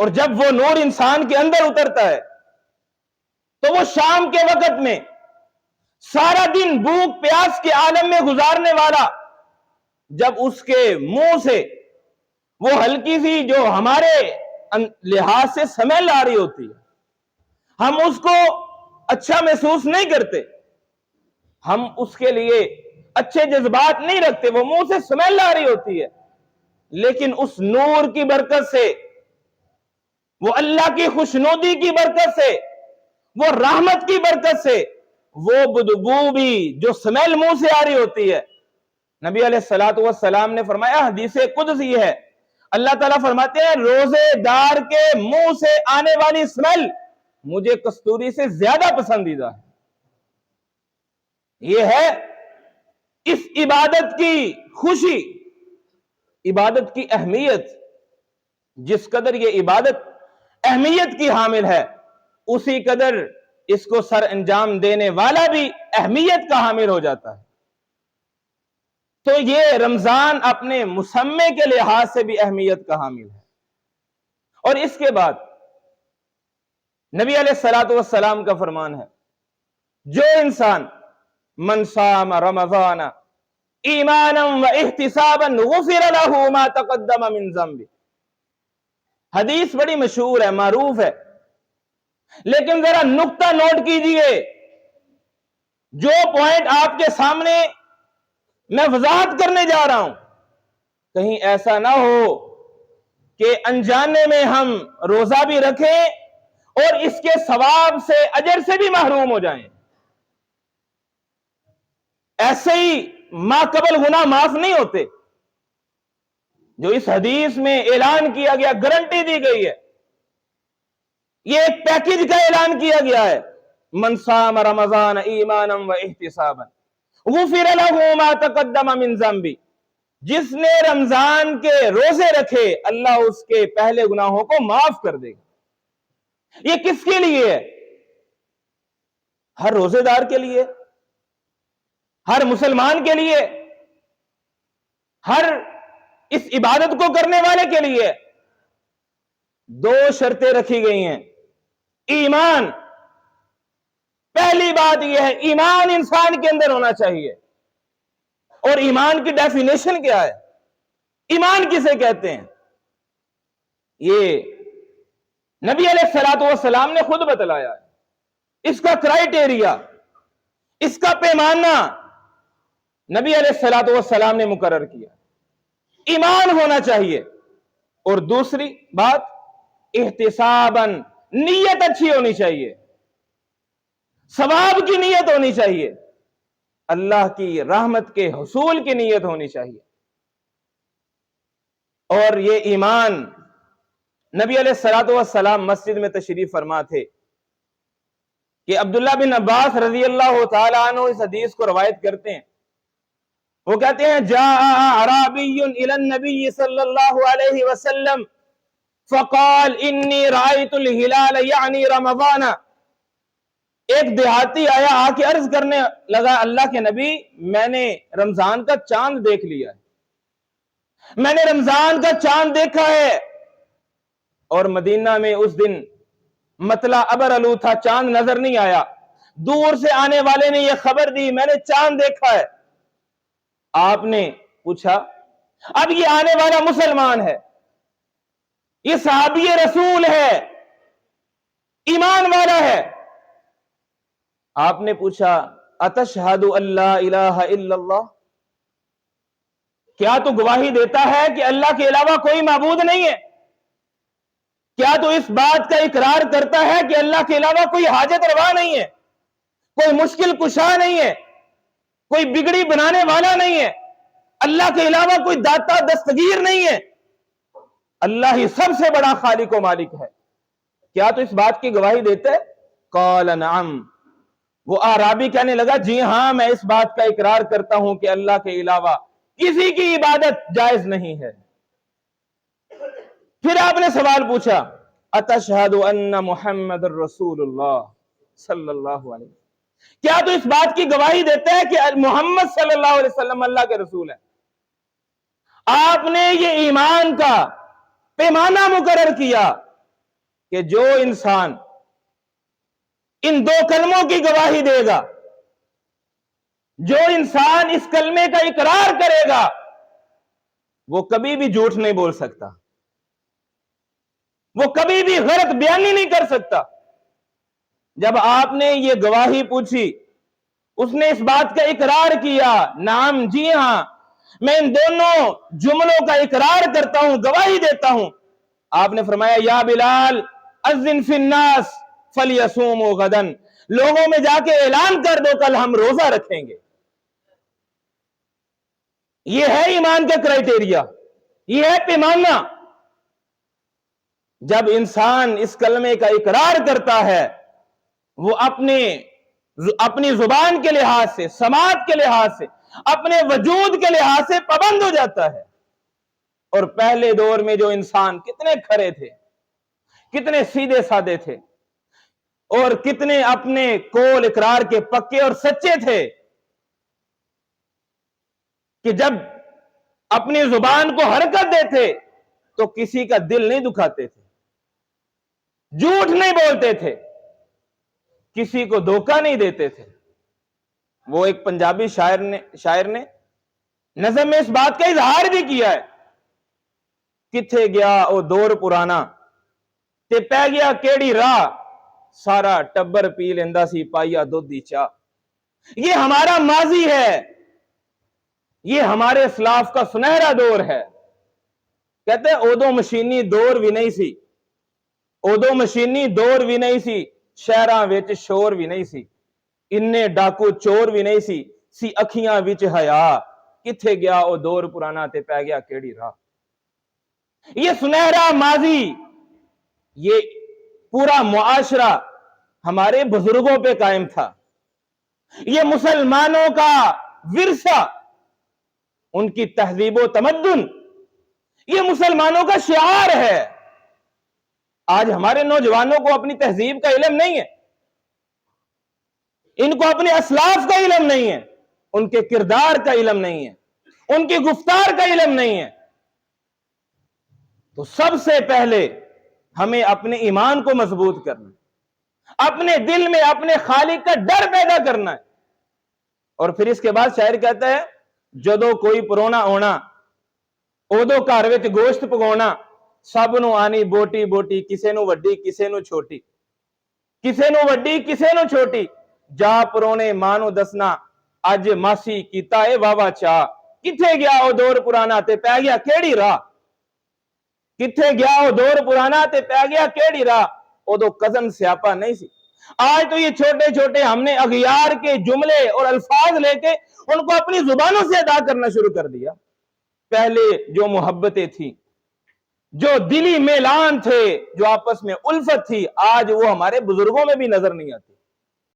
اور جب وہ نور انسان کے اندر اترتا ہے تو وہ شام کے وقت میں سارا دن بھوک پیاس کے عالم میں گزارنے والا جب اس کے منہ سے وہ ہلکی سی جو ہمارے لحاظ سے سمیل آ رہی ہوتی ہے، ہم اس کو اچھا محسوس نہیں کرتے، ہم اس کے لیے اچھے جذبات نہیں رکھتے، وہ منہ سے سمیل آ رہی ہوتی ہے، لیکن اس نور کی برکت سے، وہ اللہ کی خوشنودی کی برکت سے، وہ رحمت کی برکت سے، وہ بدبو بھی جو سمیل منہ سے آ رہی ہوتی ہے، نبی علیہ السلام نے فرمایا، حدیث قدسی ہے، اللہ تعالیٰ فرماتے ہیں روزے دار کے منہ سے آنے والی سمیل مجھے کستوری سے زیادہ پسندیدہ ہے۔ یہ ہے اس عبادت کی خوشی، عبادت کی اہمیت۔ جس قدر یہ عبادت اہمیت کی حامل ہے، اسی قدر اس کو سر انجام دینے والا بھی اہمیت کا حامل ہو جاتا ہے۔ تو یہ رمضان اپنے مسمے کے لحاظ سے بھی اہمیت کا حامل ہے۔ اور اس کے بعد نبی علیہ السلام کا فرمان ہے، جو انسان من صام رمضان ایمانا و احتسابا غفر له ما تقدم من ذنبه۔ حدیث بڑی مشہور ہے، معروف ہے، لیکن ذرا نقطہ نوٹ کیجئے، جو پوائنٹ آپ کے سامنے میں وضاحت کرنے جا رہا ہوں، کہیں ایسا نہ ہو کہ انجانے میں ہم روزہ بھی رکھیں اور اس کے ثواب سے، اجر سے بھی محروم ہو جائیں۔ ایسے ہی ما قبل گناہ معاف نہیں ہوتے، جو اس حدیث میں اعلان کیا گیا، گارنٹی دی گئی ہے، یہ ایک پیکج کا اعلان کیا گیا ہے، من صام رمضان ایمانا و احتسابا غفر له ما تقدم من ذنبه۔ جس نے رمضان کے روزے رکھے، اللہ اس کے پہلے گناہوں کو معاف کر دے گا۔ یہ کس کے لیے ہے؟ ہر روزے دار کے لیے، ہر مسلمان کے لیے، ہر اس عبادت کو کرنے والے کے لیے۔ دو شرطیں رکھی گئی ہیں۔ ایمان، پہلی بات یہ ہے، ایمان انسان کے اندر ہونا چاہیے۔ اور ایمان کی ڈیفینیشن کیا ہے؟ ایمان کسے کہتے ہیں؟ یہ نبی علیہ السلام نے خود بتلایا ہے۔ اس کا کرائیٹیریا، اس کا پیمانہ نبی علیہ السلام نے مقرر کیا۔ ایمان ہونا چاہیے۔ اور دوسری بات، احتساباً، نیت اچھی ہونی چاہیے، ثواب کی نیت ہونی چاہیے، اللہ کی رحمت کے حصول کی نیت ہونی چاہیے۔ اور یہ ایمان، نبی علیہ السلام مسجد میں تشریف فرما تھے کہ عبداللہ بن عباس رضی اللہ تعالیٰ عنہ اس حدیث کو روایت کرتے ہیں، وہ کہتے ہیں جاء اعرابی الی النبی صلی اللہ علیہ وسلم فقال انی رأیت الہلال یعنی رمضان۔ ایک دیہاتی آیا، آ کے عرض کرنے لگا، اللہ کے نبی، میں نے رمضان کا چاند دیکھ لیا ہے، میں نے رمضان کا چاند دیکھا ہے۔ اور مدینہ میں اس دن مطلع ابر آلود تھا، چاند نظر نہیں آیا۔ دور سے آنے والے نے یہ خبر دی، میں نے چاند دیکھا ہے۔ آپ نے پوچھا، اب یہ آنے والا مسلمان ہے، یہ صحابی رسول ہے، ایمان والا ہے۔ آپ نے پوچھا، اتشہد ان لا الہ الا اللہ، کیا تو گواہی دیتا ہے کہ اللہ کے علاوہ کوئی معبود نہیں ہے؟ کیا تو اس بات کا اقرار کرتا ہے کہ اللہ کے علاوہ کوئی حاجت روا نہیں ہے، کوئی مشکل کشا نہیں ہے، کوئی بگڑی بنانے والا نہیں ہے، اللہ کے علاوہ کوئی داتا دستگیر نہیں ہے، اللہ ہی سب سے بڑا خالق و مالک ہے؟ کیا تو اس بات کی گواہی دیتے؟ قال نعم۔ وہ اعرابی کہنے لگا، جی ہاں، میں اس بات کا اقرار کرتا ہوں کہ اللہ کے علاوہ کسی کی عبادت جائز نہیں ہے۔ پھر آپ نے سوال پوچھا، اتشہد ان محمد الرسول اللہ صلی اللہ علیہ وسلم، کیا تو اس بات کی گواہی دیتا ہے کہ محمد صلی اللہ علیہ وسلم اللہ کے رسول ہے؟ آپ نے یہ ایمان کا پیمانہ مقرر کیا کہ جو انسان ان دو کلموں کی گواہی دے گا، جو انسان اس کلمے کا اقرار کرے گا، وہ کبھی بھی جھوٹ نہیں بول سکتا، وہ کبھی بھی غلط بیانی نہیں کر سکتا۔ جب آپ نے یہ گواہی پوچھی، اس نے اس بات کا اقرار کیا، نعم جی ہاں میں ان دونوں جملوں کا اقرار کرتا ہوں، گواہی دیتا ہوں۔ آپ نے فرمایا یا بلال اذن فی الناس فلیصوموا غدا، لوگوں میں جا کے اعلان کر دو کل ہم روزہ رکھیں گے۔ یہ ہے ایمان کا کرائٹیریا، یہ ہے پیمانہ۔ جب انسان اس کلمے کا اقرار کرتا ہے، وہ اپنی زبان کے لحاظ سے، سماعت کے لحاظ سے، اپنے وجود کے لحاظ سے پابند ہو جاتا ہے۔ اور پہلے دور میں جو انسان کتنے کھرے تھے، کتنے سیدھے سادے تھے، اور کتنے اپنے قول اقرار کے پکے اور سچے تھے، کہ جب اپنی زبان کو حرکت دیتے تو کسی کا دل نہیں دکھاتے تھے، جھوٹ نہیں بولتے تھے، کسی کو دھوکہ نہیں دیتے تھے۔ وہ ایک پنجابی شاعر نے نظم میں اس بات کا اظہار بھی کیا ہے، کتھے گیا او دور پرانا تے پہ گیا کیڑی راہ، سارا ٹبر پی لیندہ سی پائیا دودھ دی چاہ۔ یہ ہمارا ماضی ہے، یہ ہمارے اسلاف کا سنہرا دور ہے۔ کہتے ہیں اودوں مشینی دور بھی نہیں سی، اودوں مشینی دور بھی نہیں سی، شہراں وچ شور بھی نہیں سی، اننے ڈاکو چور بھی نہیں سی اکھیاں وچ حیا، کتھے گیا او دور پرانا تے پہ گیا کیڑی راہ۔ یہ سنہرا ماضی، یہ پورا معاشرہ ہمارے بزرگوں پہ قائم تھا، یہ مسلمانوں کا ورثہ، ان کی تہذیب و تمدن، یہ مسلمانوں کا شعار ہے۔ آج ہمارے نوجوانوں کو اپنی تہذیب کا علم نہیں ہے، ان کو اپنے اسلاف کا علم نہیں ہے، ان کے کردار کا علم نہیں ہے، ان کی گفتار کا علم نہیں ہے۔ تو سب سے پہلے ہمیں اپنے ایمان کو مضبوط کرنا ہے، اپنے دل میں اپنے خالق کا ڈر پیدا کرنا ہے۔ اور پھر اس کے بعد شاعر کہتا ہے جدو کوئی پرونا ہونا اودو گھر وچ گوشت پکاونا، سب نو آنی بوٹی بوٹی، کسے نو وڈی کسے نو چھوٹی، کسے نو وڈی کسے نو چھوٹی، جا پرونے ماں نو دسنا اج ماسی کیتا اے واوا چاہ، کتھے گیا او دور پرانا تے پہ گیا کیڑی راہ، کتھے گیا او دور پرانا تے پہ گیا کیڑی راہ۔ اودو کزن سیاپا نہیں سی۔ آج تو یہ چھوٹے چھوٹے ہم نے اغیار کے جملے اور الفاظ لے کے ان کو اپنی زبانوں سے ادا کرنا شروع کر دیا۔ پہلے جو محبتیں تھیں، جو دلی میلان تھے، جو آپس میں الفت تھی، آج وہ ہمارے بزرگوں میں بھی نظر نہیں آتی۔